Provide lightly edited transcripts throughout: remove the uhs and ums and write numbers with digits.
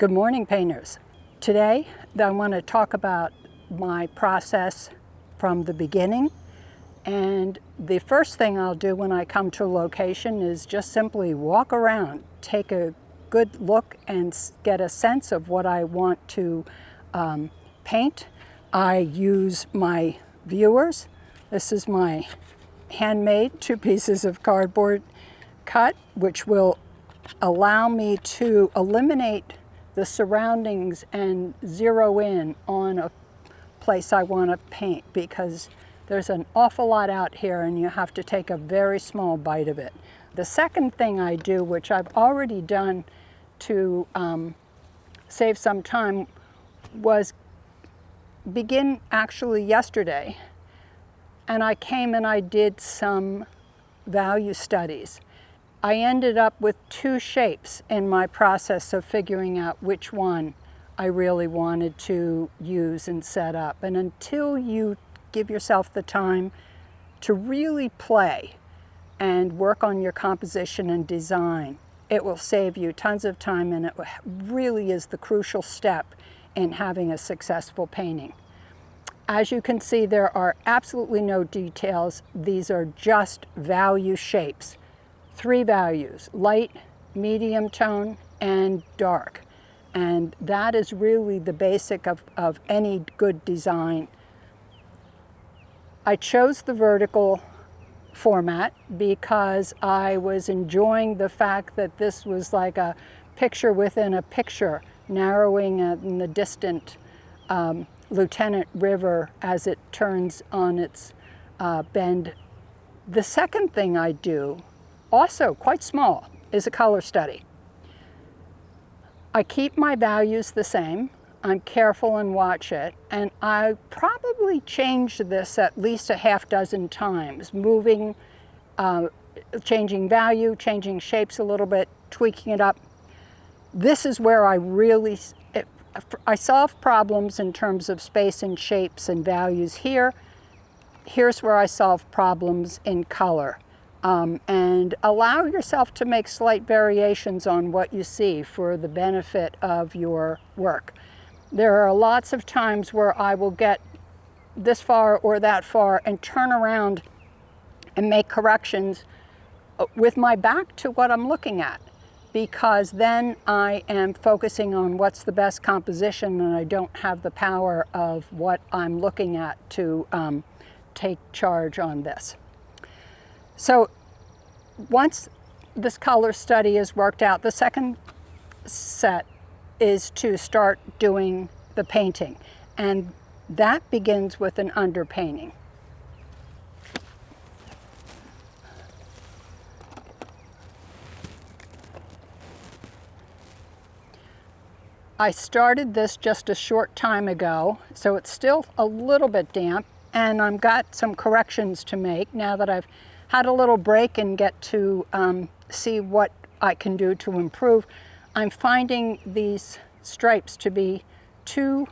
Good morning, painters. Today, I want to talk about my process from the beginning. And the first thing I'll do when I come to a location is just simply walk around, take a good look and get a sense of what I want to paint. I use my viewers. This is my handmade 2 pieces of cardboard cut, which will allow me to eliminate the surroundings and zero in on a place I want to paint, because there's an awful lot out here and you have to take a very small bite of it. The second thing I do, which I've already done to save some time, was begin actually yesterday, and I came and I did some value studies. I ended up with 2 shapes in my process of figuring out which one I really wanted to use and set up. And until you give yourself the time to really play and work on your composition and design, it will save you tons of time, and it really is the crucial step in having a successful painting. As you can see, there are absolutely no details. These are just value shapes. 3 values: light, medium tone, and dark. And that is really the basic of any good design. I chose the vertical format because I was enjoying the fact that this was like a picture within a picture, narrowing in the distant Lieutenant River as it turns on its bend. The second thing I do, also quite small, is a color study. I keep my values the same. I'm careful and watch it, and I probably change this at least a half dozen times, moving, changing value, changing shapes a little bit, tweaking it up. This is where I solve problems in terms of space and shapes and values here. Here's where I solve problems in color. And allow yourself to make slight variations on what you see for the benefit of your work. There are lots of times where I will get this far or that far and turn around and make corrections with my back to what I'm looking at, because then I am focusing on what's the best composition and I don't have the power of what I'm looking at to take charge on this. So once this color study is worked out, the second set is to start doing the painting. And that begins with an underpainting. I started this just a short time ago, so it's still a little bit damp, and I've got some corrections to make now that I've had a little break and get to see what I can do to improve. I'm finding these stripes to be too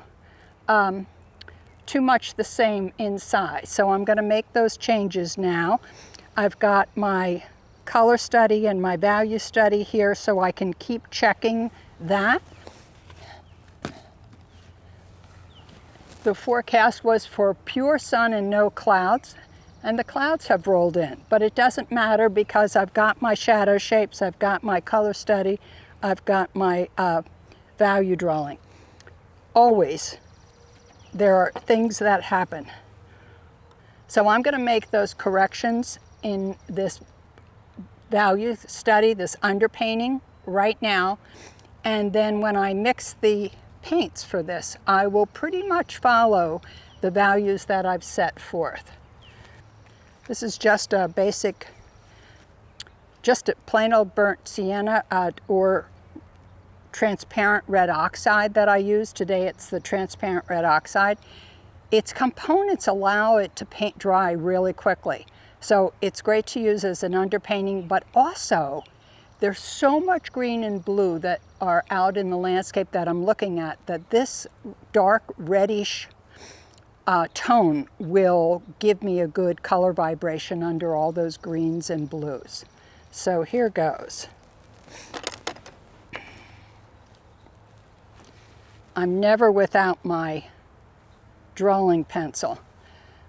much the same in size, so I'm going to make those changes now. I've got my color study and my value study here so I can keep checking that. The forecast was for pure sun and no clouds, and the clouds have rolled in, but it doesn't matter because I've got my shadow shapes, I've got my color study, I've got my value drawing. Always, there are things that happen. So I'm going to make those corrections in this value study, this underpainting right now, and then when I mix the paints for this, I will pretty much follow the values that I've set forth. This is just a basic, just a plain old burnt sienna or transparent red oxide that I use. Today it's the transparent red oxide. Its components allow it to paint dry really quickly. So it's great to use as an underpainting, but also there's so much green and blue that are out in the landscape that I'm looking at that this dark reddish tone will give me a good color vibration under all those greens and blues. So here goes. I'm never without my drawing pencil.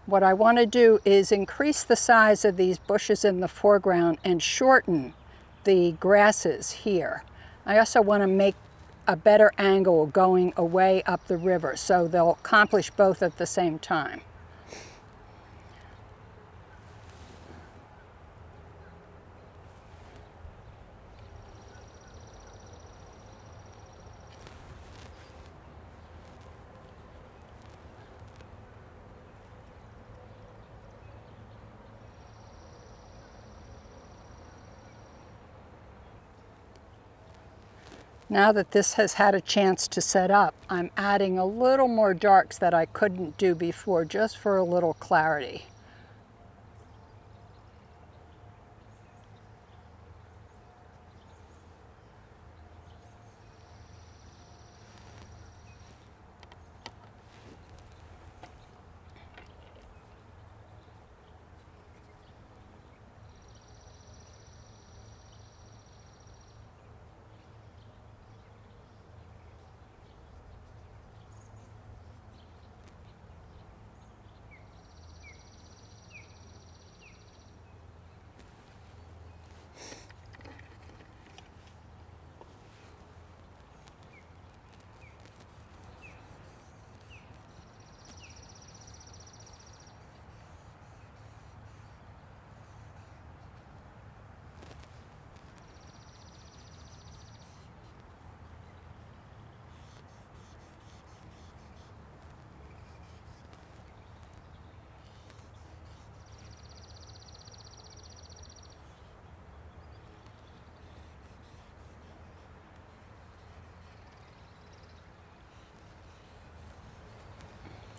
What I want to do is increase the size of these bushes in the foreground and shorten the grasses here. I also want to make a better angle going away up the river, so they'll accomplish both at the same time. Now that this has had a chance to set up, I'm adding a little more darks that I couldn't do before, just for a little clarity.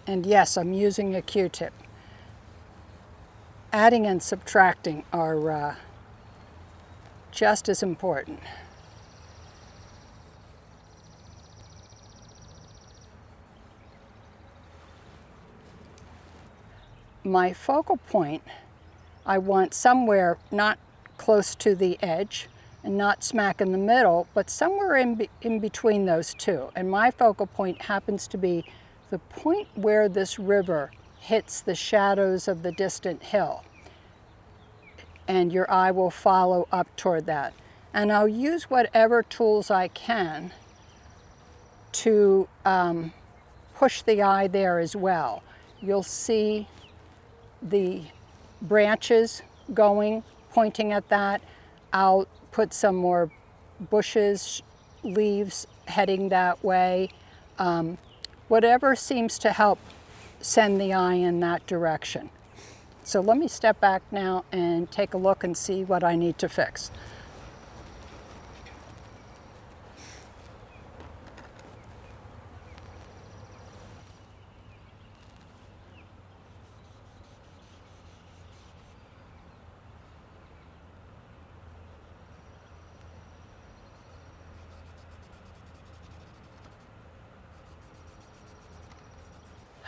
And yes, I'm using a Q-tip. Adding and subtracting are just as important. My focal point, I want somewhere not close to the edge and not smack in the middle, but somewhere in between those two. And my focal point happens to be the point where this river hits the shadows of the distant hill. And your eye will follow up toward that. And I'll use whatever tools I can to push the eye there as well. You'll see the branches going, pointing at that. I'll put some more bushes, leaves heading that way. Whatever seems to help send the eye in that direction. So let me step back now and take a look and see what I need to fix.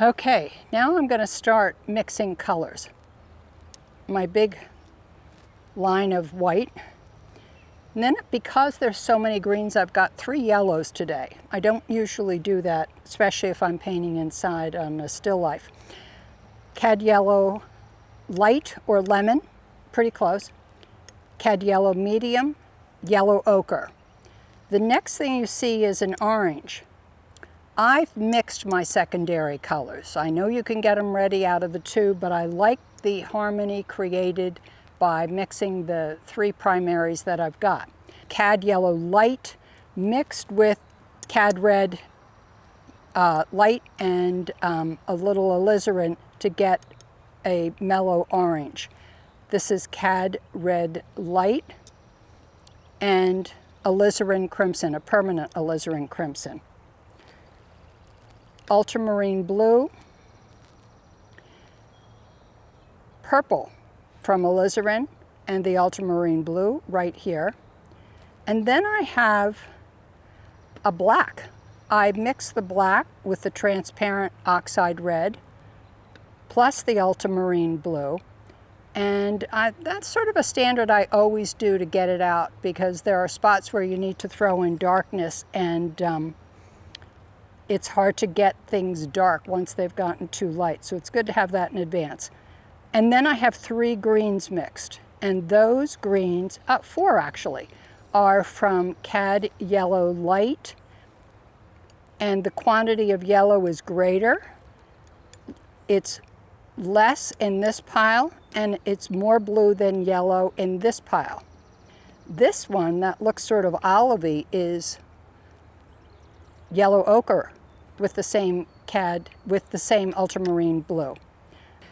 Okay, now I'm going to start mixing colors. My big line of white. And then because there's so many greens, I've got 3 yellows today. I don't usually do that, especially if I'm painting inside on a still life. Cad yellow light or lemon, pretty close. Cad yellow medium, yellow ochre. The next thing you see is an orange. I've mixed my secondary colors. I know you can get them ready out of the tube, but I like the harmony created by mixing the 3 primaries that I've got. Cad yellow light mixed with cad red light and a little alizarin to get a mellow orange. This is cad red light and alizarin crimson, a permanent alizarin crimson. Ultramarine blue, purple from alizarin and the ultramarine blue right here. And then I have a black. I mix the black with the transparent oxide red plus the ultramarine blue. And that's sort of a standard I always do to get it out, because there are spots where you need to throw in darkness, and it's hard to get things dark once they've gotten too light. So it's good to have that in advance. And then I have 3 greens mixed. And those greens, 4 actually, are from Cad Yellow Light. And the quantity of yellow is greater. It's less in this pile, and it's more blue than yellow in this pile. This one that looks sort of olivey is yellow ochre with the same ultramarine blue.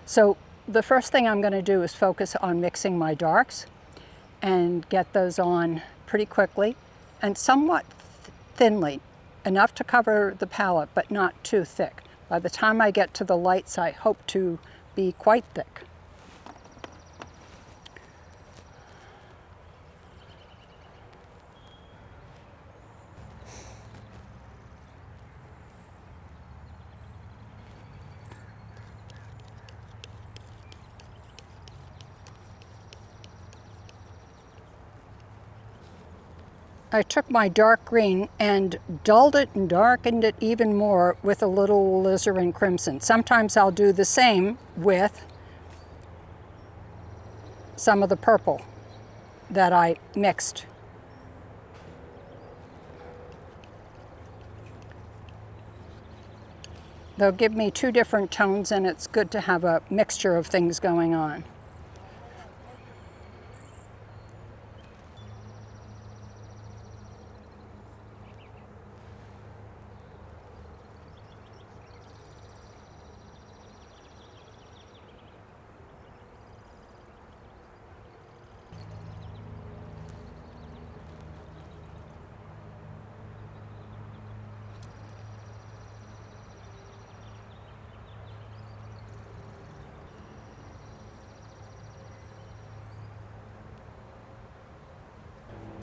So the first thing I'm going to do is focus on mixing my darks and get those on pretty quickly and somewhat thinly, enough to cover the palette, but not too thick. By the time I get to the lights, I hope to be quite thick. I took my dark green and dulled it and darkened it even more with a little alizarin crimson. Sometimes I'll do the same with some of the purple that I mixed. They'll give me 2 different tones, and it's good to have a mixture of things going on.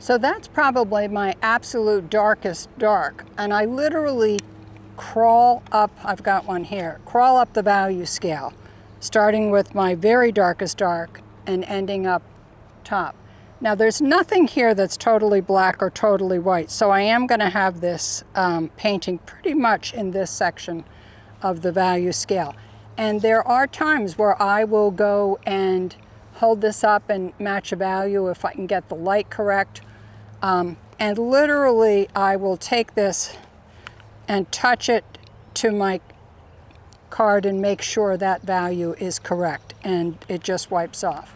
So that's probably my absolute darkest dark. And I literally crawl up, I've got one here, crawl up the value scale, starting with my very darkest dark and ending up top. Now there's nothing here that's totally black or totally white. So I am going to have this painting pretty much in this section of the value scale. And there are times where I will go and hold this up and match a value if I can get the light correct. And literally I will take this and touch it to my card and make sure that value is correct, and it just wipes off.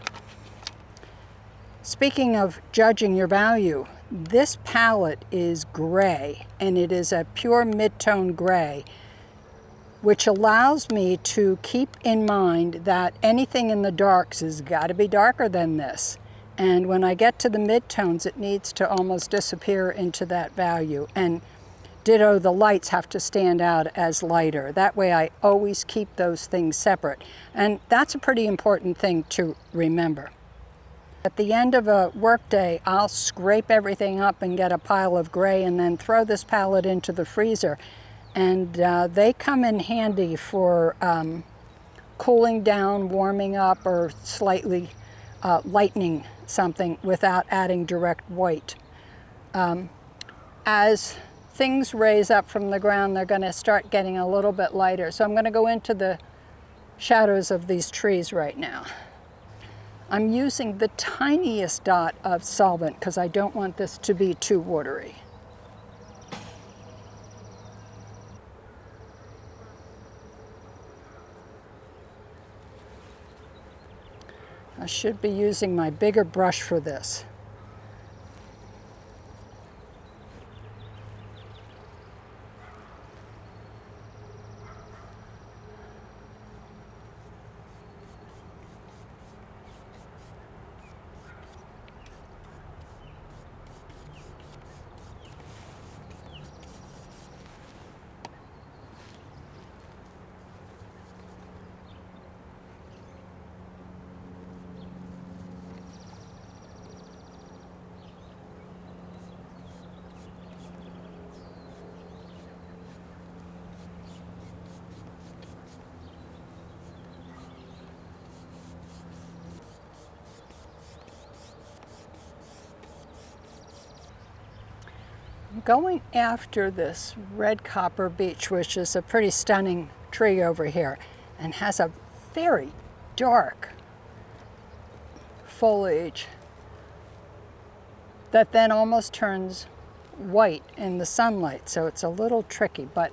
Speaking of judging your value, this palette is gray, and it is a pure mid-tone gray, which allows me to keep in mind that anything in the darks has got to be darker than this. And when I get to the midtones, it needs to almost disappear into that value. And ditto, the lights have to stand out as lighter. That way I always keep those things separate. And that's a pretty important thing to remember. At the end of a workday, I'll scrape everything up and get a pile of gray and then throw this palette into the freezer. And they come in handy for cooling down, warming up, or slightly lightening something without adding direct white. As things raise up from the ground, they're going to start getting a little bit lighter. So I'm going to go into the shadows of these trees right now. I'm using the tiniest dot of solvent because I don't want this to be too watery. I should be using my bigger brush for this. going after this red copper beech, which is a pretty stunning tree over here and has a very dark foliage that then almost turns white in the sunlight, so it's a little tricky, but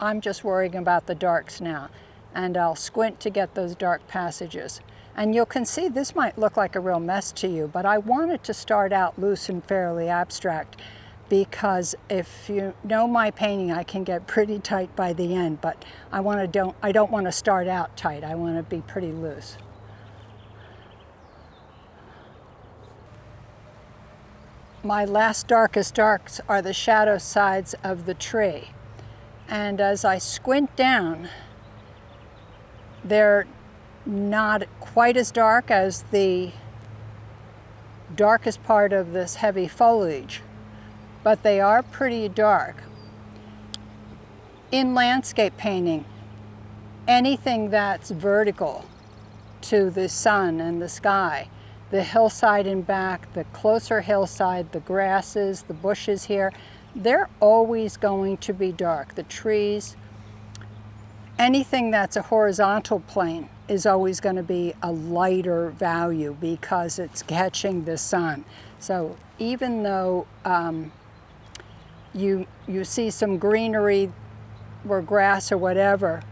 I'm just worrying about the darks now, and I'll squint to get those dark passages. And you can see this might look like a real mess to you, but I wanted to start out loose and fairly abstract, because if you know my painting, I can get pretty tight by the end, but I don't want to start out tight. I want to be pretty loose. My last darkest darks are the shadow sides of the tree. And as I squint down, they're not quite as dark as the darkest part of this heavy foliage, but they are pretty dark. In landscape painting, anything that's vertical to the sun and the sky, the hillside in back, the closer hillside, the grasses, the bushes here, they're always going to be dark. The trees, anything that's a horizontal plane is always going to be a lighter value because it's catching the sun. So even though you see some greenery or grass or whatever,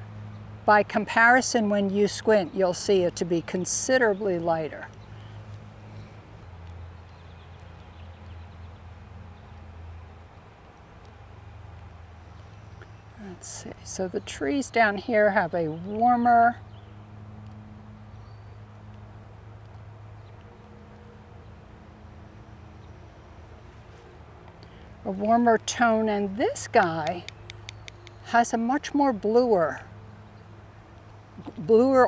by comparison, when you squint, you'll see it to be considerably lighter. Let's see, so the trees down here have a warmer tone, and this guy has a much more bluer,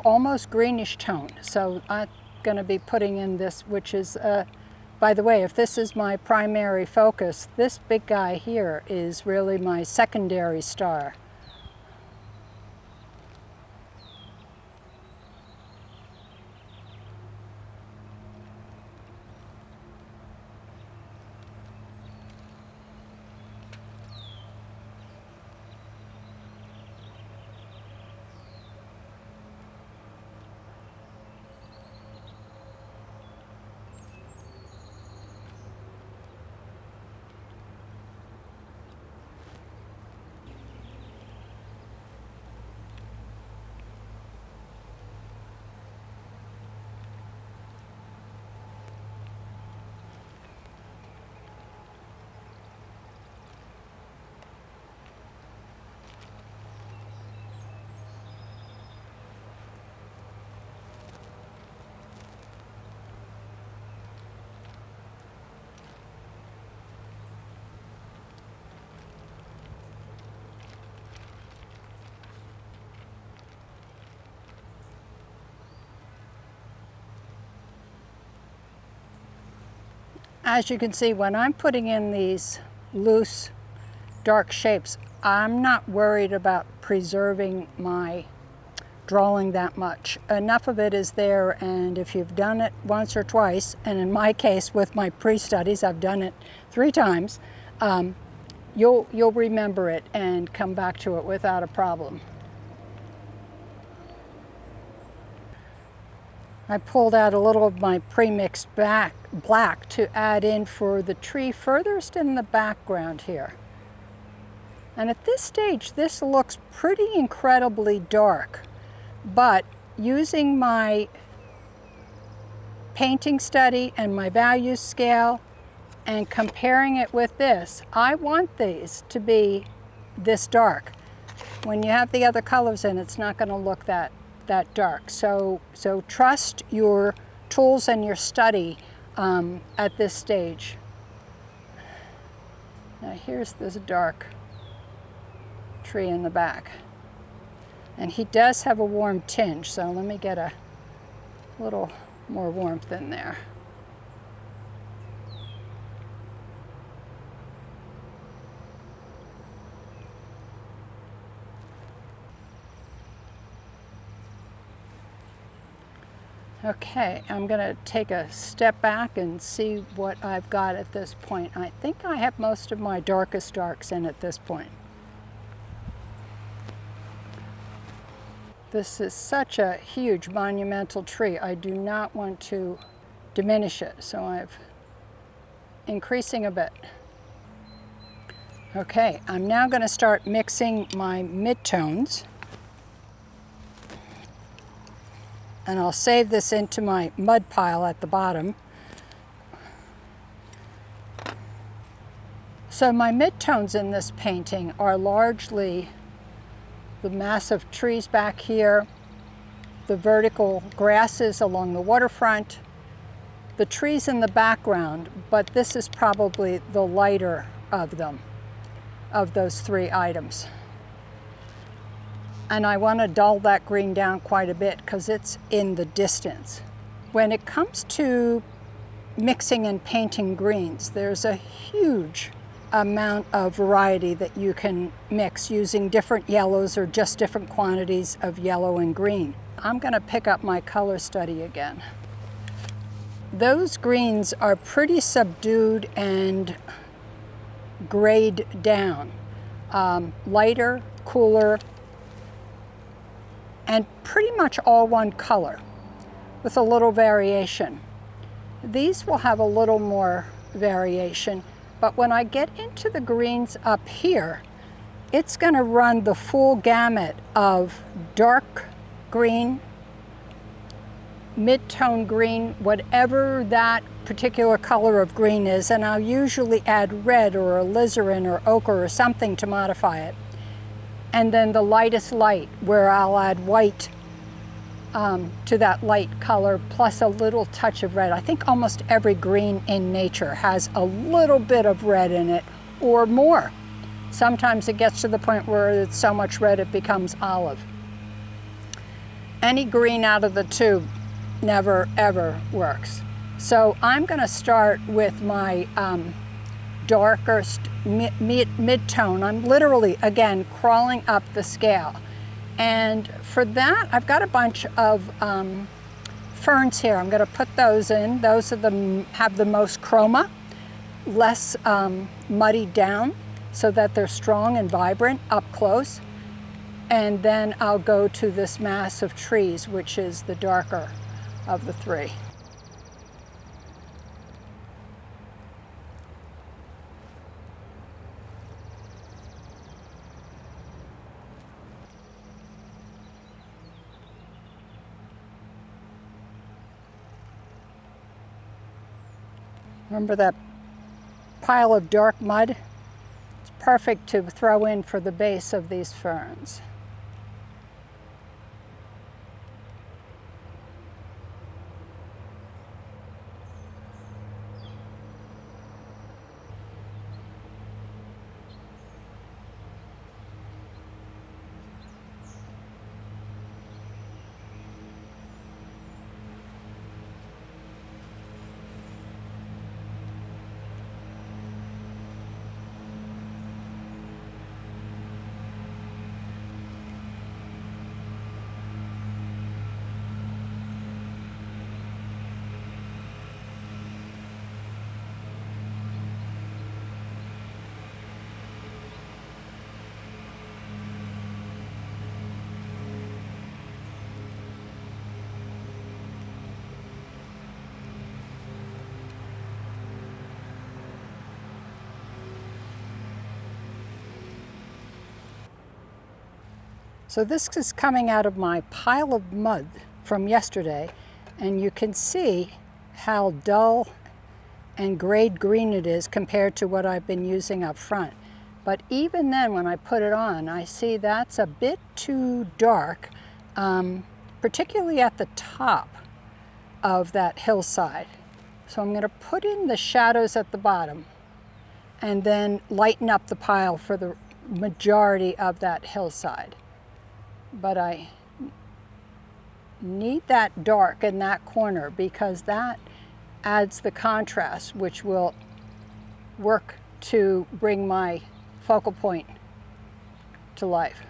almost greenish tone. So I'm going to be putting in this, which is, by the way, if this is my primary focus, this big guy here is really my secondary star. As you can see, when I'm putting in these loose, dark shapes, I'm not worried about preserving my drawing that much. Enough of it is there, and if you've done it once or twice, and in my case with my pre-studies, I've done it 3 times, you'll remember it and come back to it without a problem. I pulled out a little of my pre-mixed black to add in for the tree furthest in the background here. And at this stage, this looks pretty incredibly dark, but using my painting study and my value scale and comparing it with this, I want these to be this dark. When you have the other colors in, it's not going to look that dark. So trust your tools and your study at this stage. Now here's this dark tree in the back. And he does have a warm tinge, so let me get a little more warmth in there. Okay, I'm going to take a step back and see what I've got at this point. I think I have most of my darkest darks in at this point. This is such a huge monumental tree. I do not want to diminish it, so I'm increasing a bit. Okay, I'm now going to start mixing my midtones. And I'll save this into my mud pile at the bottom. So my midtones in this painting are largely the massive trees back here, the vertical grasses along the waterfront, the trees in the background, but this is probably the lighter of them, of those three items. And I want to dull that green down quite a bit because it's in the distance. When it comes to mixing and painting greens, there's a huge amount of variety that you can mix using different yellows or just different quantities of yellow and green. I'm going to pick up my color study again. Those greens are pretty subdued and grayed down. Lighter, cooler, and pretty much all one color with a little variation. These will have a little more variation, but when I get into the greens up here, it's going to run the full gamut of dark green, mid-tone green, whatever that particular color of green is, and I'll usually add red or alizarin or ochre or something to modify it. And then the lightest light, where I'll add white to that light color, plus a little touch of red. I think almost every green in nature has a little bit of red in it, or more. Sometimes it gets to the point where it's so much red it becomes olive. Any green out of the tube never ever works. So I'm going to start with my darkest mid-tone. I'm literally, again, crawling up the scale. And for that, I've got a bunch of ferns here. I'm going to put those in. Those are have the most chroma, less muddied down, so that they're strong and vibrant up close. And then I'll go to this mass of trees, which is the darker of the three. Remember that pile of dark mud? It's perfect to throw in for the base of these ferns. So this is coming out of my pile of mud from yesterday, and you can see how dull and grayed green it is compared to what I've been using up front. But even then, when I put it on, I see that's a bit too dark, particularly at the top of that hillside. So I'm going to put in the shadows at the bottom and then lighten up the pile for the majority of that hillside. But I need that dark in that corner because that adds the contrast, which will work to bring my focal point to life.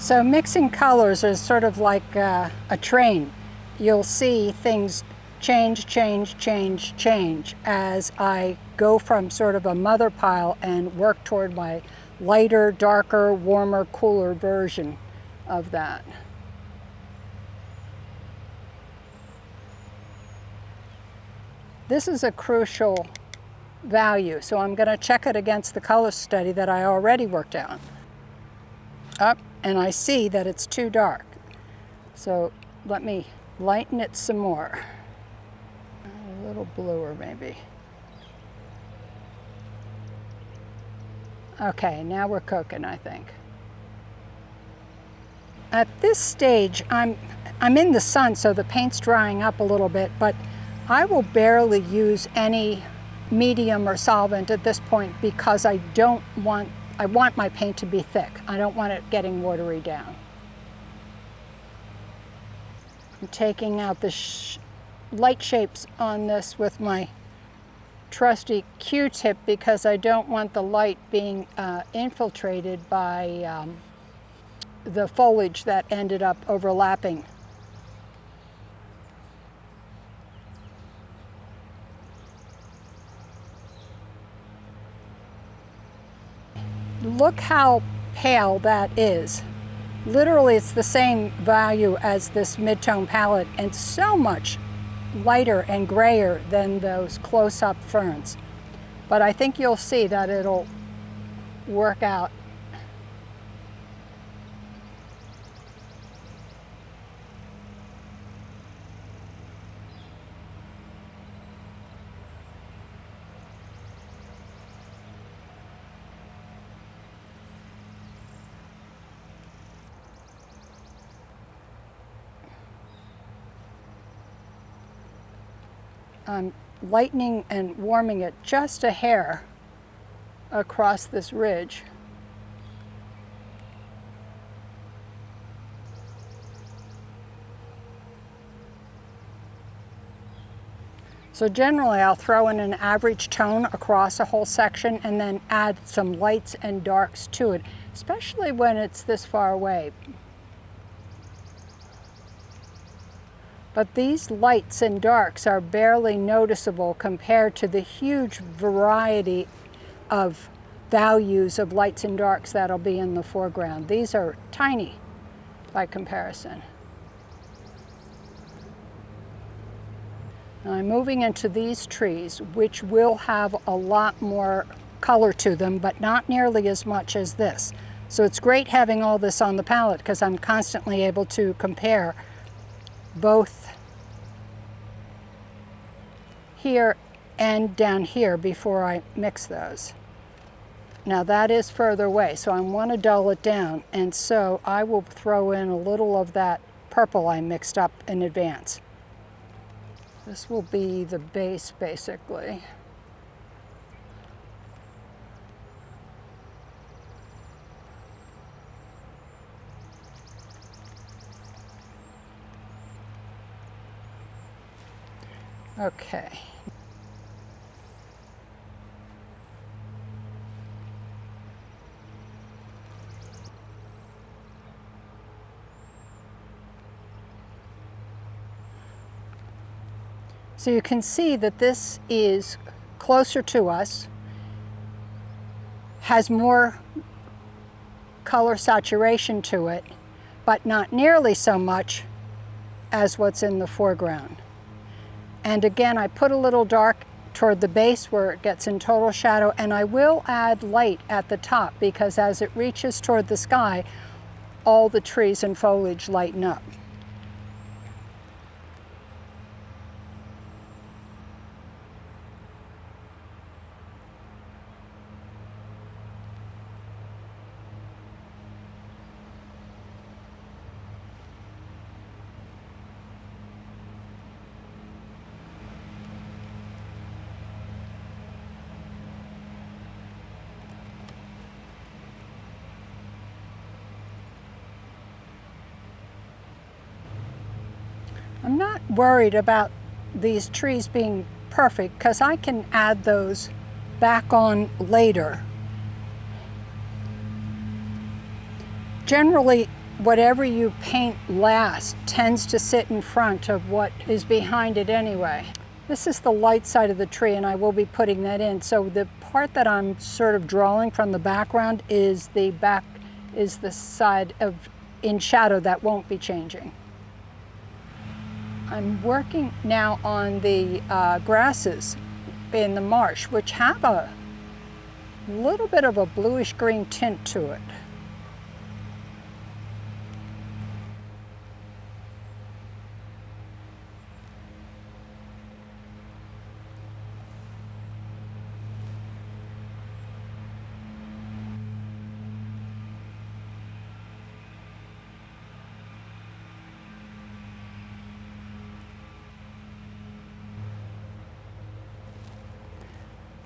So mixing colors is sort of like a train. You'll see things change, change, change, change as I go from sort of a mother pile and work toward my lighter, darker, warmer, cooler version of that. This is a crucial value, so I'm going to check it against the color study that I already worked out. Up, and I see that it's too dark. So let me lighten it some more. A little bluer maybe. Okay, now we're cooking, I think. At this stage, I'm in the sun, so the paint's drying up a little bit, but I will barely use any medium or solvent at this point because I want my paint to be thick. I don't want it getting watery down. I'm taking out the light shapes on this with my trusty Q-tip because I don't want the light being infiltrated by the foliage that ended up overlapping. Look how pale that is. Literally, it's the same value as this mid-tone palette and so much lighter and grayer than those close-up ferns. But I think you'll see that it'll work out. I'm lightening and warming it just a hair across this ridge. So generally I'll throw in an average tone across a whole section and then add some lights and darks to it, especially when it's this far away. But these lights and darks are barely noticeable compared to the huge variety of values of lights and darks that'll be in the foreground. These are tiny by comparison. Now I'm moving into these trees, which will have a lot more color to them, but not nearly as much as this. So it's great having all this on the palette because I'm constantly able to compare both here and down here before I mix those. Now that is further away, so I want to dull it down, and so I will throw in a little of that purple I mixed up in advance. This will be the base, basically. Okay. So you can see that this is closer to us, has more color saturation to it, but not nearly so much as what's in the foreground. And again, I put a little dark toward the base where it gets in total shadow, and I will add light at the top because as it reaches toward the sky, all the trees and foliage lighten up. I'm not worried about these trees being perfect because I can add those back on later. Generally, whatever you paint last tends to sit in front of what is behind it anyway. This is the light side of the tree, and I will be putting that in. So the part that I'm sort of drawing from the background is the side of in shadow that won't be changing. I'm working now on the grasses in the marsh, which have a little bit of a bluish green tint to it.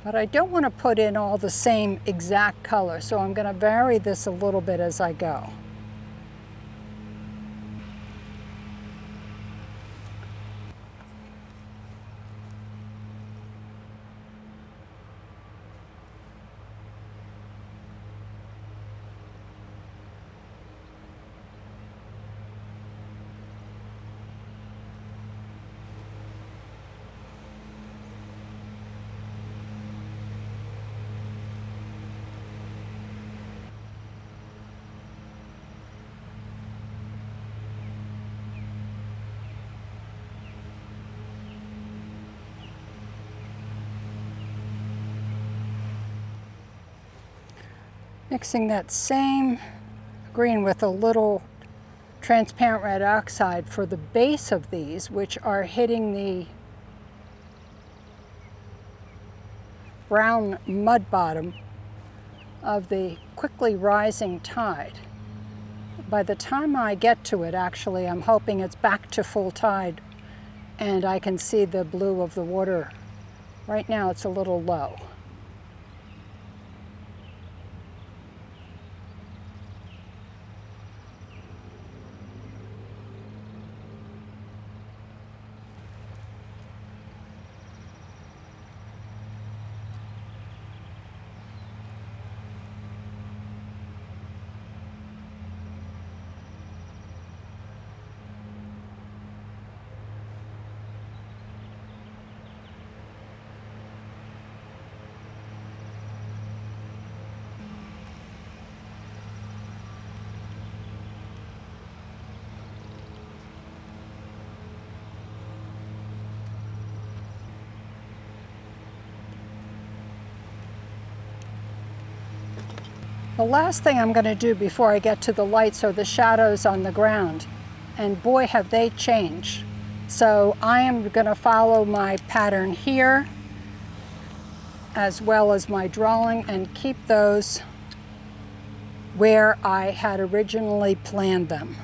But I don't want to put in all the same exact color, so I'm going to vary this a little bit as I go. Mixing that same green with a little transparent red oxide for the base of these, which are hitting the brown mud bottom of the quickly rising tide. By the time I get to it, actually, I'm hoping it's back to full tide and I can see the blue of the water. Right now it's a little low. The last thing I'm going to do before I get to the lights are the shadows on the ground. And boy, have they changed. So I am going to follow my pattern here as well as my drawing and keep those where I had originally planned them.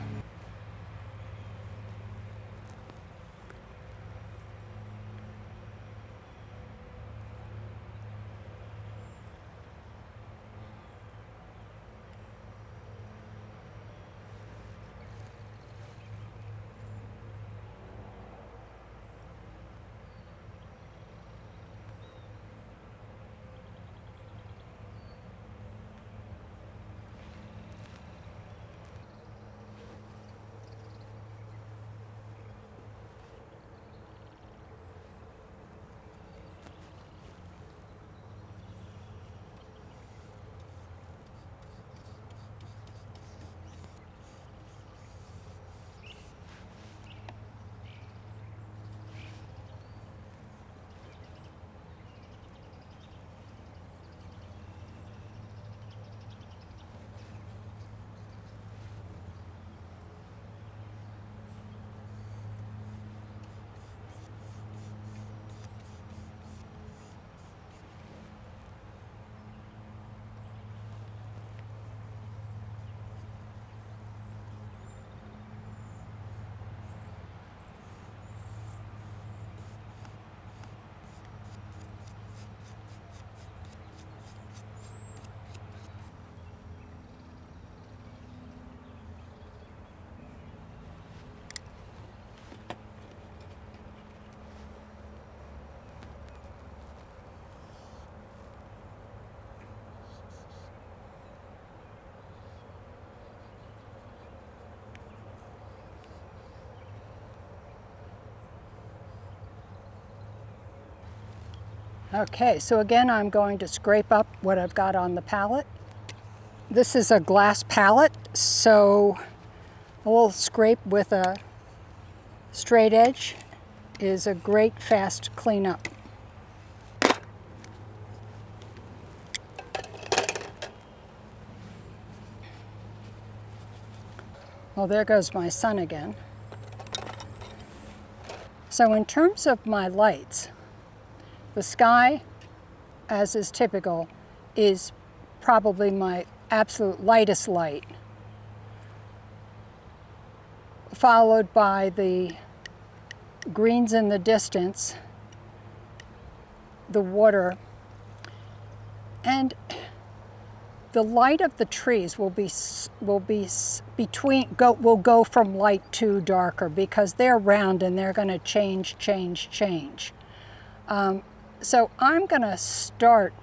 Okay, so again, I'm going to scrape up what I've got on the palette. This is a glass palette, so a little scrape with a straight edge is a great fast cleanup. Well, there goes my sun again. So in terms of my lights, the sky, as is typical, is probably my absolute lightest light, followed by the greens in the distance, the water, and the light of the trees will go from light to darker because they're round and they're going to change. So I'm going to start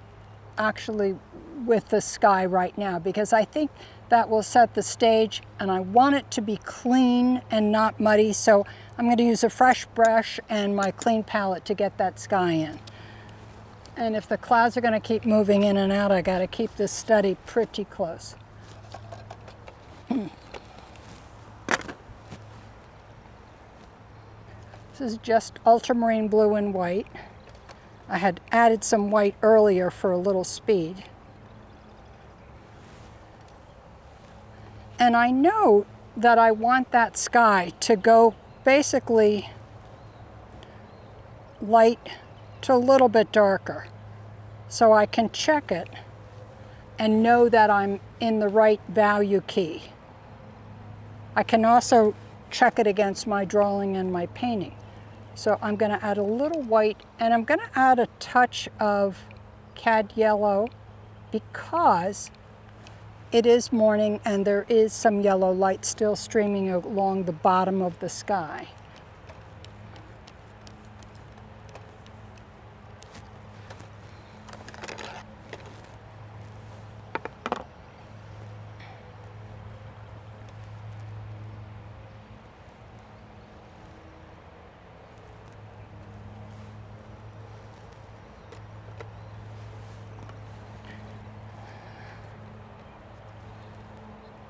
actually with the sky right now because I think that will set the stage, and I want it to be clean and not muddy. So I'm going to use a fresh brush and my clean palette to get that sky in. And if the clouds are going to keep moving in and out, I got to keep this study pretty close. This is just ultramarine blue and white. I had added some white earlier for a little speed. And I know that I want that sky to go basically light to a little bit darker, so I can check it and know that I'm in the right value key. I can also check it against my drawing and my painting. So I'm going to add a little white, and I'm going to add a touch of cad yellow because it is morning and there is some yellow light still streaming along the bottom of the sky.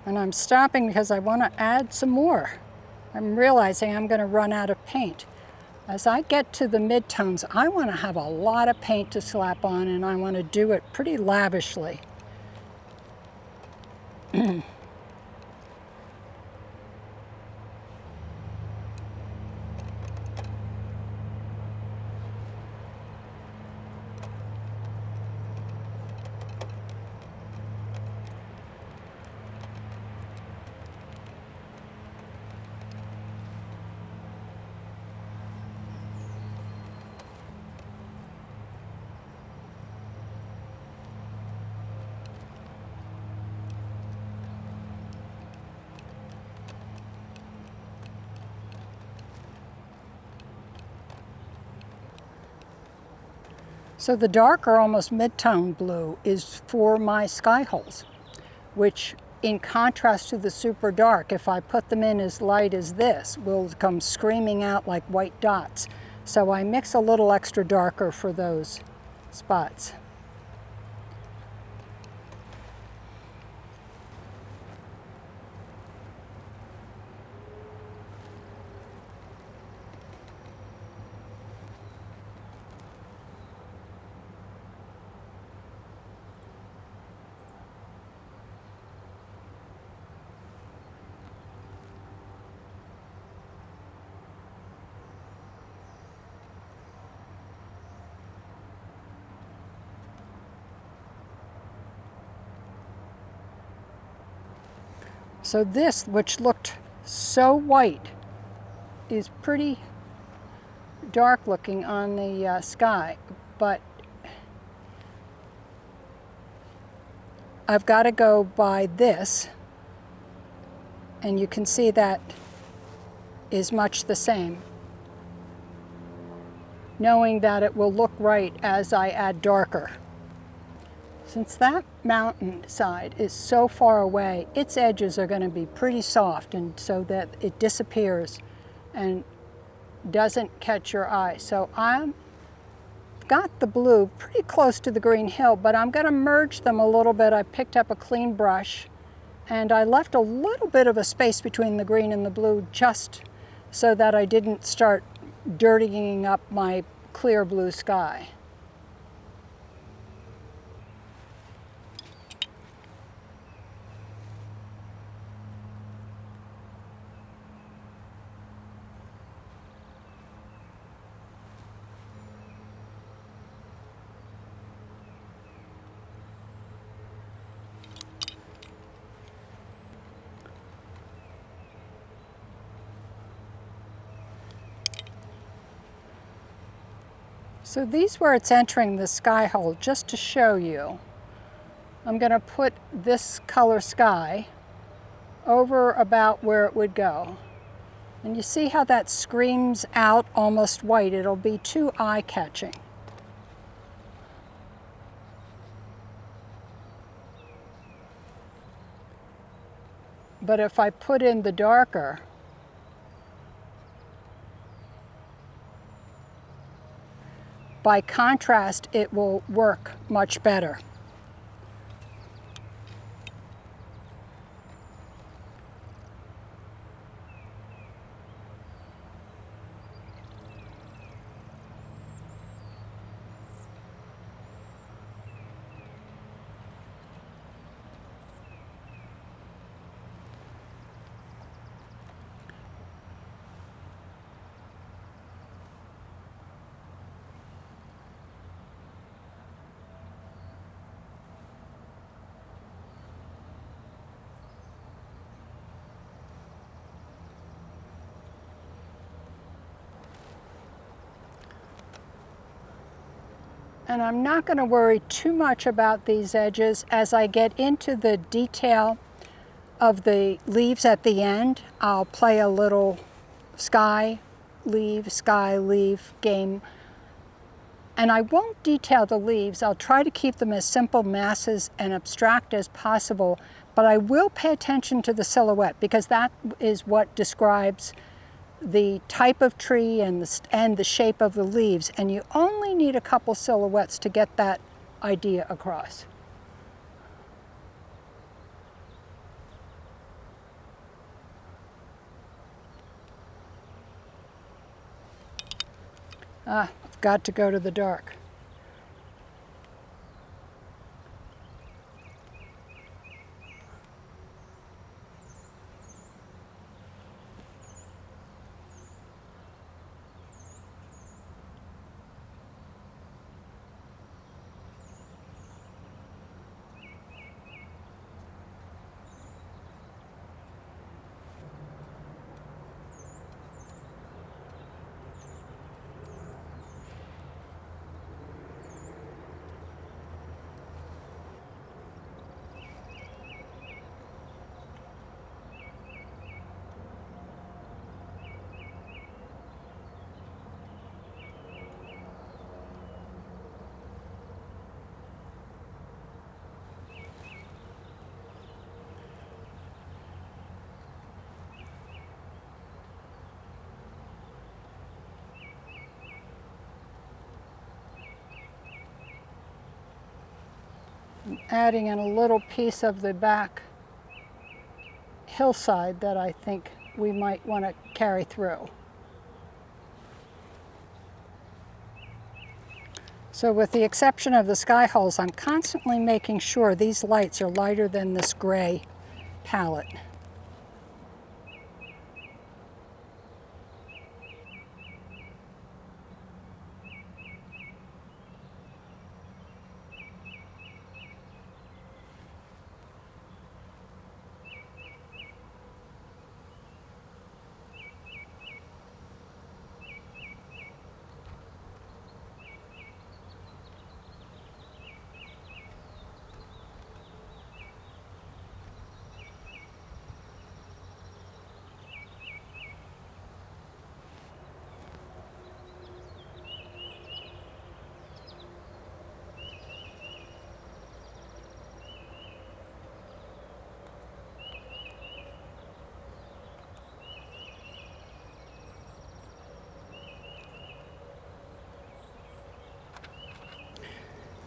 And I'm stopping because I want to add some more. I'm realizing I'm going to run out of paint. As I get to the midtones, I want to have a lot of paint to slap on, and I want to do it pretty lavishly. So the darker, almost mid-tone blue is for my sky holes, which in contrast to the super dark, if I put them in as light as this, will come screaming out like white dots. So I mix a little extra darker for those spots. So this, which looked so white, is pretty dark looking on the sky, but I've got to go by this, and you can see that is much the same, knowing that it will look right as I add darker. Since that mountainside is so far away, its edges are going to be pretty soft, and so that it disappears and doesn't catch your eye. So I'm got the blue pretty close to the green hill, but I'm going to merge them a little bit. I picked up a clean brush and I left a little bit of a space between the green and the blue just so that I didn't start dirtying up my clear blue sky. So these where it's entering the sky hole, just to show you, I'm going to put this color sky over about where it would go. And you see how that screams out almost white. It'll be too eye-catching. But if I put in the darker, by contrast, it will work much better. And I'm not going to worry too much about these edges. As I get into the detail of the leaves at the end, I'll play a little sky leaf game. And I won't detail the leaves. I'll try to keep them as simple masses and abstract as possible, but I will pay attention to the silhouette because that is what describes the type of tree and the shape of the leaves, and you only need a couple silhouettes to get that idea across. I've got to go to the dark. Adding in a little piece of the back hillside that I think we might want to carry through. So with the exception of the sky holes, I'm constantly making sure these lights are lighter than this gray palette.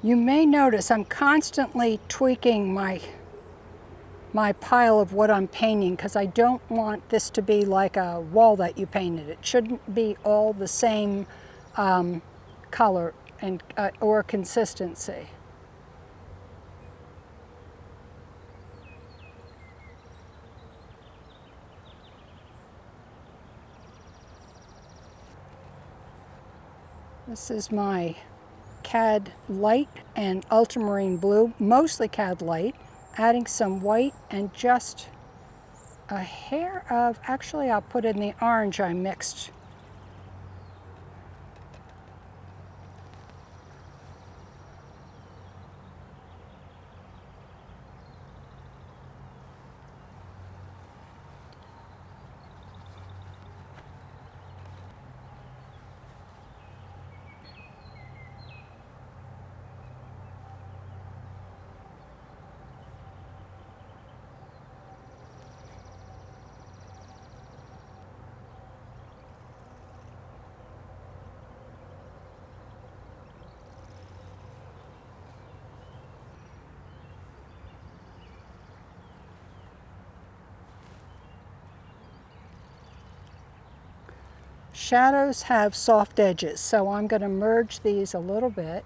You may notice I'm constantly tweaking my pile of what I'm painting because I don't want this to be like a wall that you painted. It shouldn't be all the same color and or consistency. This is my Cad Light and Ultramarine Blue, mostly Cad Light, adding some white and just a hair of, actually I'll put in the orange I mixed. Shadows have soft edges, so I'm going to merge these a little bit.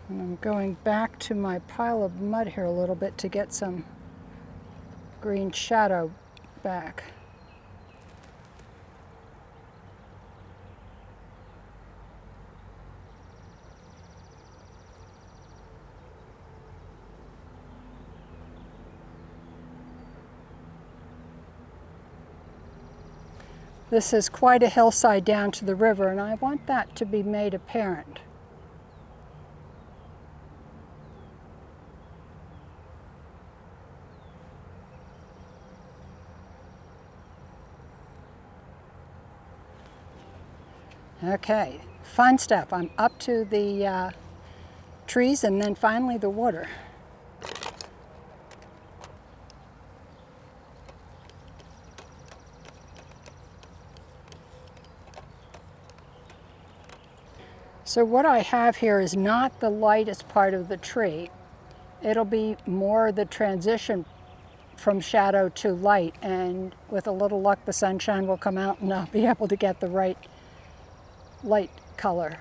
And I'm going back to my pile of mud here a little bit to get some green shadow back. This is quite a hillside down to the river, and I want that to be made apparent. Okay, fun stuff. I'm up to the trees and then finally the water. So what I have here is not the lightest part of the tree. It'll be more the transition from shadow to light, and with a little luck the sunshine will come out and I'll be able to get the right light color.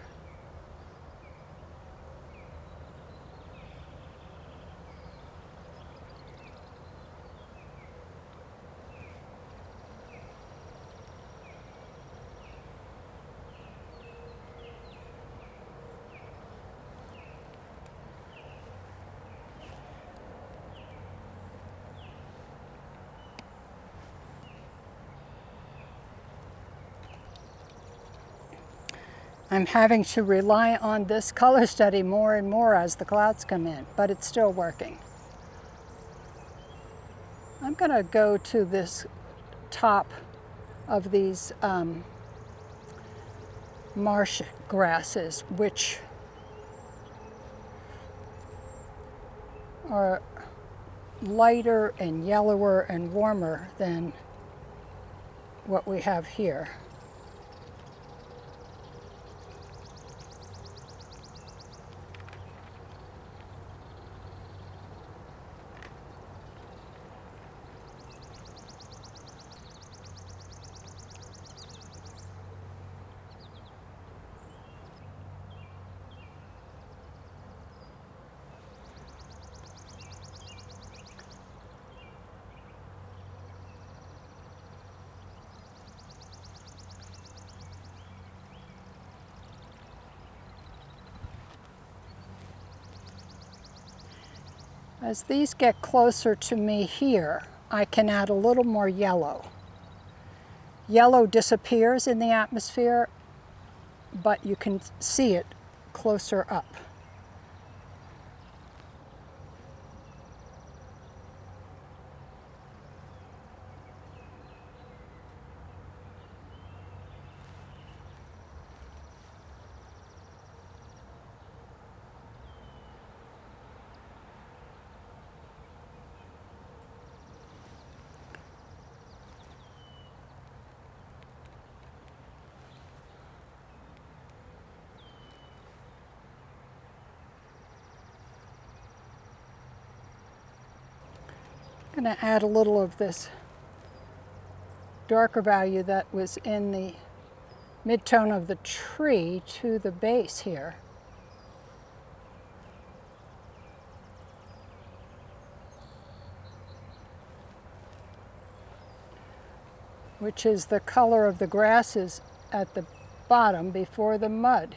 I'm having to rely on this color study more and more as the clouds come in, but it's still working. I'm going to go to this top of these marsh grasses, which are lighter and yellower and warmer than what we have here. As these get closer to me here, I can add a little more yellow. Yellow disappears in the atmosphere, but you can see it closer up. I'm going to add a little of this darker value that was in the mid-tone of the tree to the base here. Which is the color of the grasses at the bottom before the mud.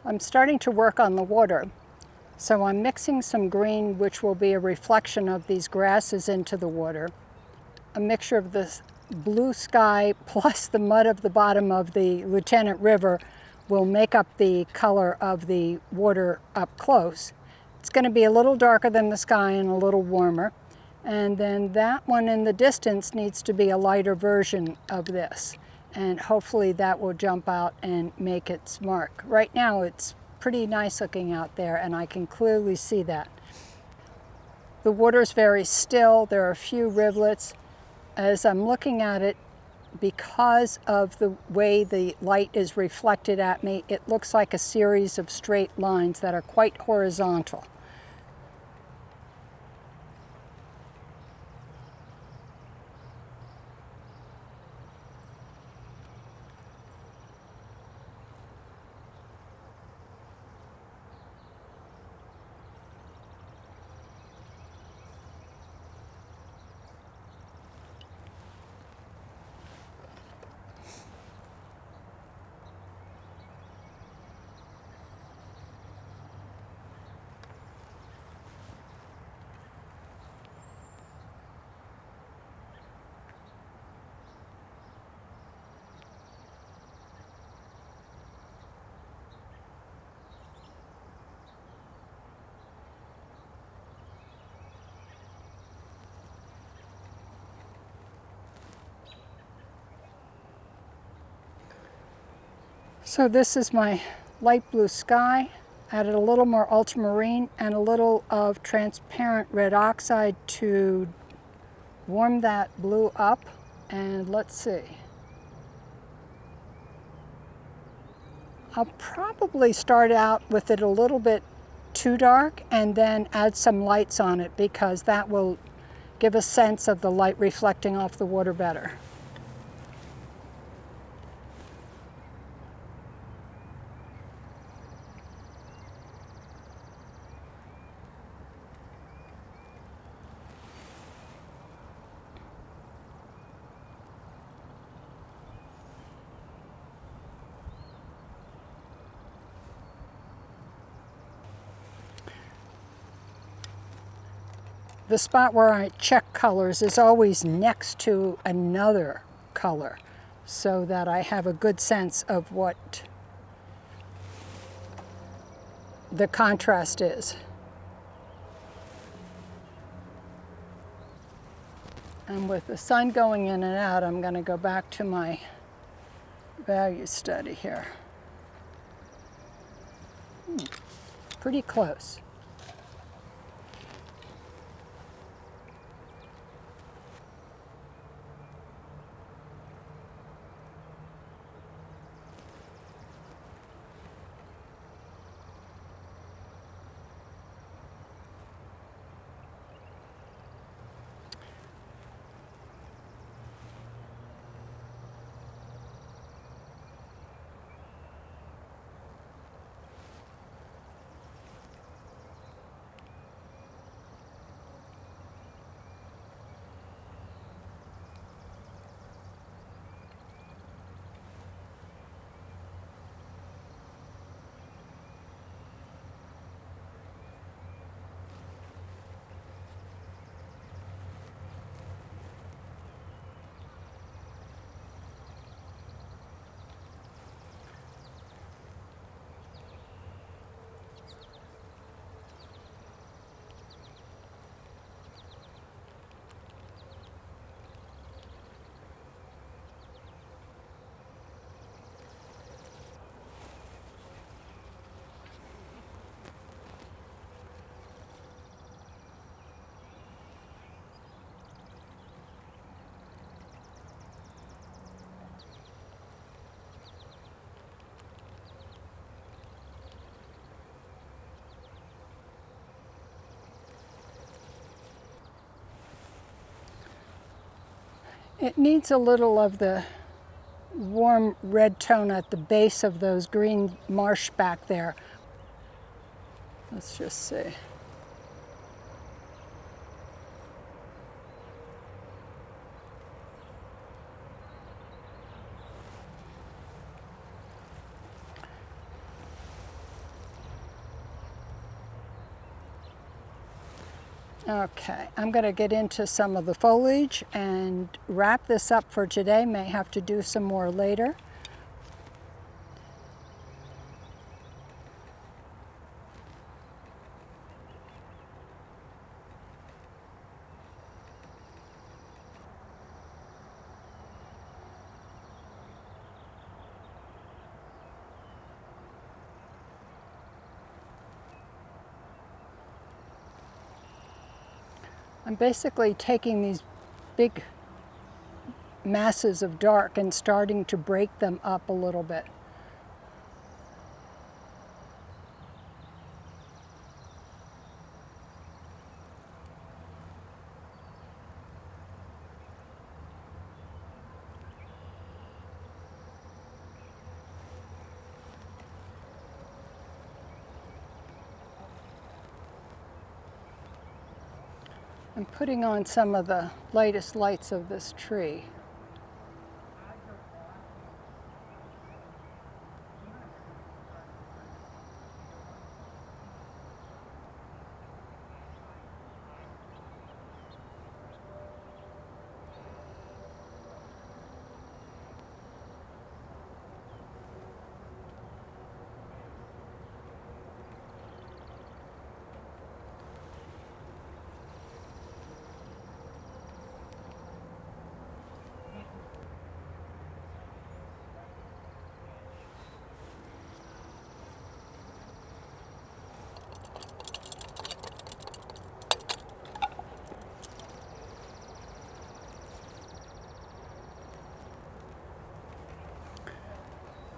I'm starting to work on the water, so I'm mixing some green, which will be a reflection of these grasses, into the water. A mixture of this blue sky plus the mud of the bottom of the Lieutenant River will make up the color of the water up close. It's going to be a little darker than the sky and a little warmer. And then that one in the distance needs to be a lighter version of this. And hopefully that will jump out and make its mark. Right now it's pretty nice looking out there, and I can clearly see that. The water's very still. There are a few rivulets. As I'm looking at it, because of the way the light is reflected at me, it looks like a series of straight lines that are quite horizontal. So this is my light blue sky. Added a little more ultramarine and a little of transparent red oxide to warm that blue up. And let's see. I'll probably start out with it a little bit too dark and then add some lights on it, because that will give a sense of the light reflecting off the water better. The spot where I check colors is always next to another color, so that I have a good sense of what the contrast is. And with the sun going in and out, I'm going to go back to my value study here. Pretty close. It needs a little of the warm red tone at the base of those green marsh back there. Let's just see. Okay, I'm going to get into some of the foliage and wrap this up for today. May have to do some more later. I'm basically taking these big masses of dark and starting to break them up a little bit. I'm putting on some of the lightest lights of this tree.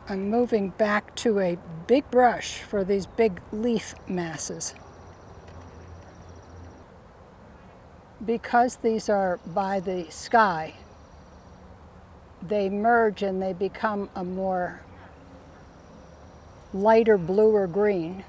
I'm moving back to a big brush for these big leaf masses. Because these are by the sky, they merge and they become a more lighter blue or green.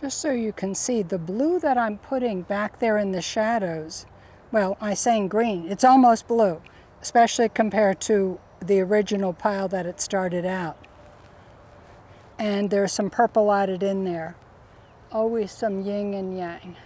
Just so you can see, the blue that I'm putting back there in the shadows, well, I'm saying green, it's almost blue, especially compared to the original pile that it started out. And there's some purple added in there. Always some yin and yang.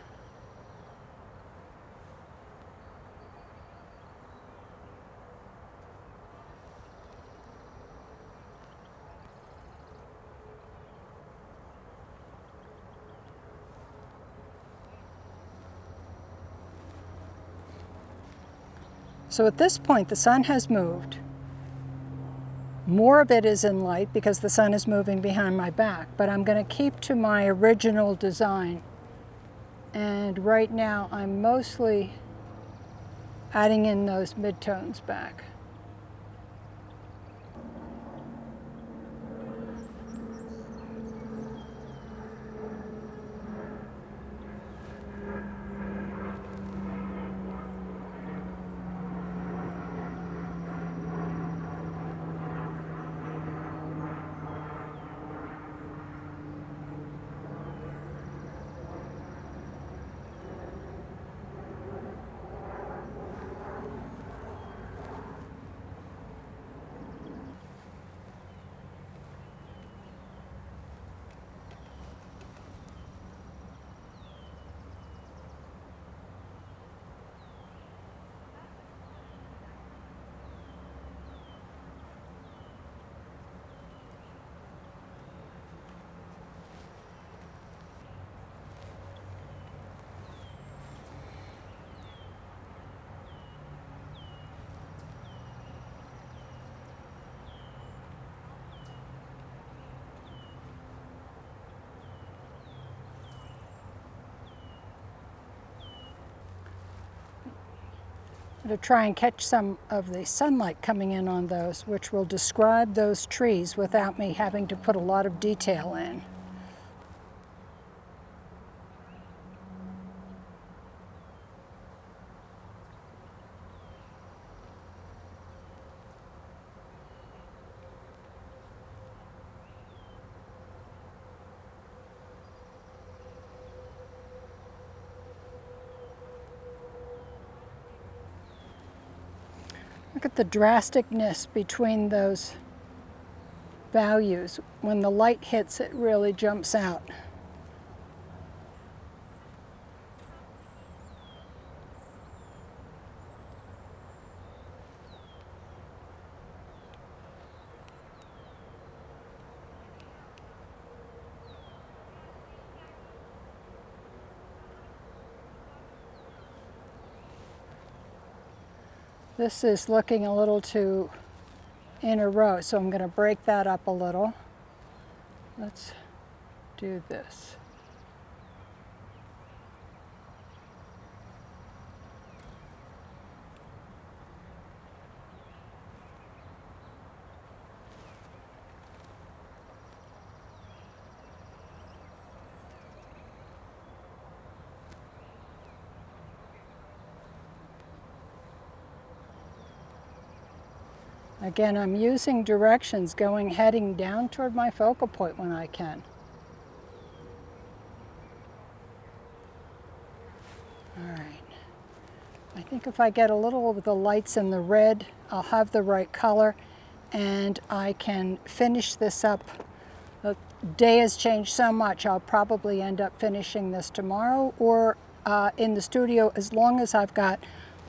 So at this point, the sun has moved. More of it is in light because the sun is moving behind my back, but I'm going to keep to my original design. And right now I'm mostly adding in those midtones back. To try and catch some of the sunlight coming in on those, which will describe those trees without me having to put a lot of detail in. Look at the drasticness between those values. When the light hits, it really jumps out. This is looking a little too in a row, so I'm going to break that up a little. Let's do this. Again, I'm using directions heading down toward my focal point when I can. All right. I think if I get a little of the lights in the red, I'll have the right color and I can finish this up. The day has changed so much, I'll probably end up finishing this tomorrow or in the studio, as long as I've got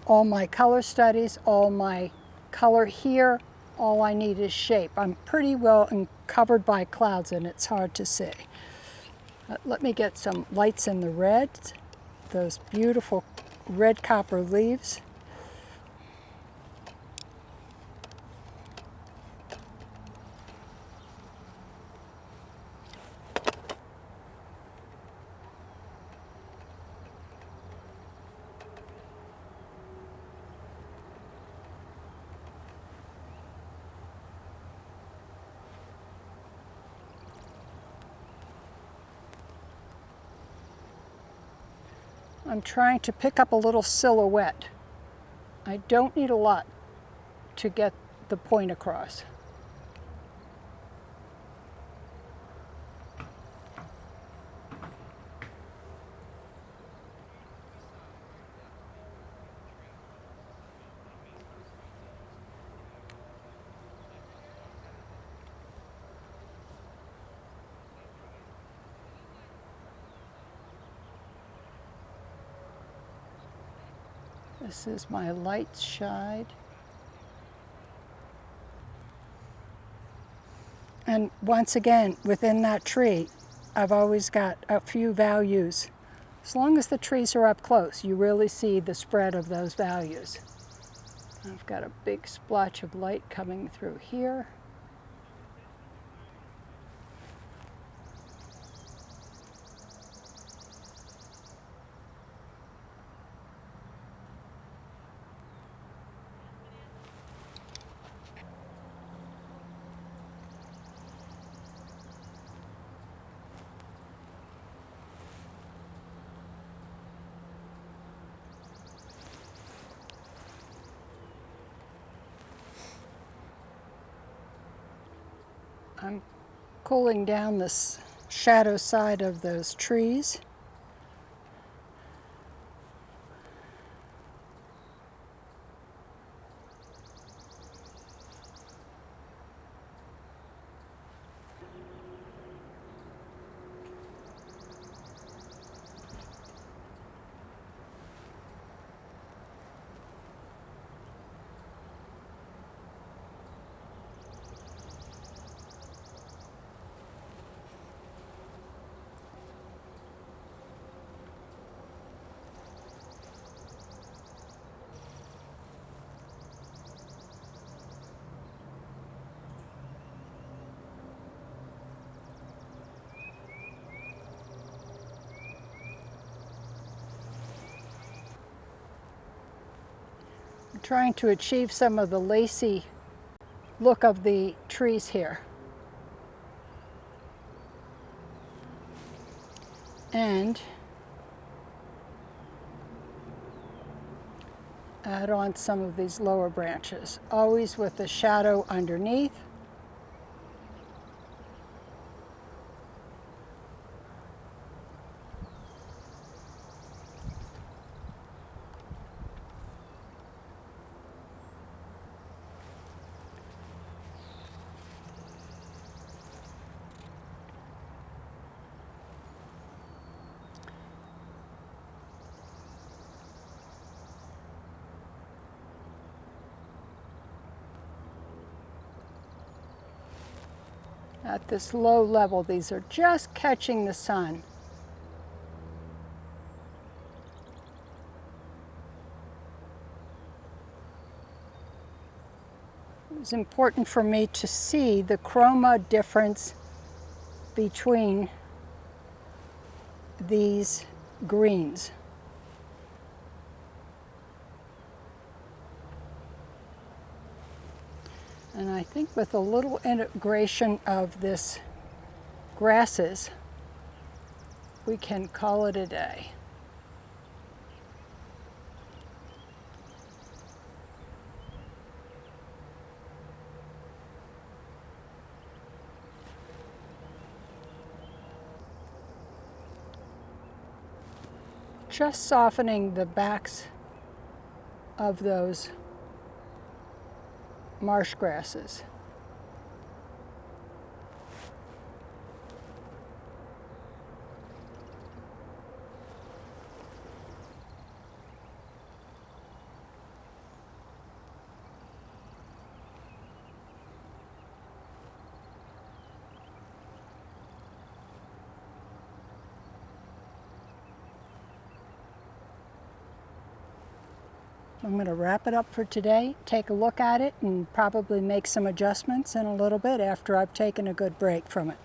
all my color studies, all my color here, all I need is shape. I'm pretty well covered by clouds and it's hard to see. Let me get some lights in the red, those beautiful red copper leaves. I'm trying to pick up a little silhouette. I don't need a lot to get the point across. This is my light shade. And once again, within that tree, I've always got a few values. As long as the trees are up close, you really see the spread of those values. I've got a big splotch of light coming through here. I'm cooling down this shadow side of those trees. I'm trying to achieve some of the lacy look of the trees here. And add on some of these lower branches, always with the shadow underneath. At this low level, these are just catching the sun. It's important for me to see the chroma difference between these greens. And I think with a little integration of this grasses, we can call it a day. Just softening the backs of those marsh grasses. I'm going to wrap it up for today, take a look at it, and probably make some adjustments in a little bit after I've taken a good break from it.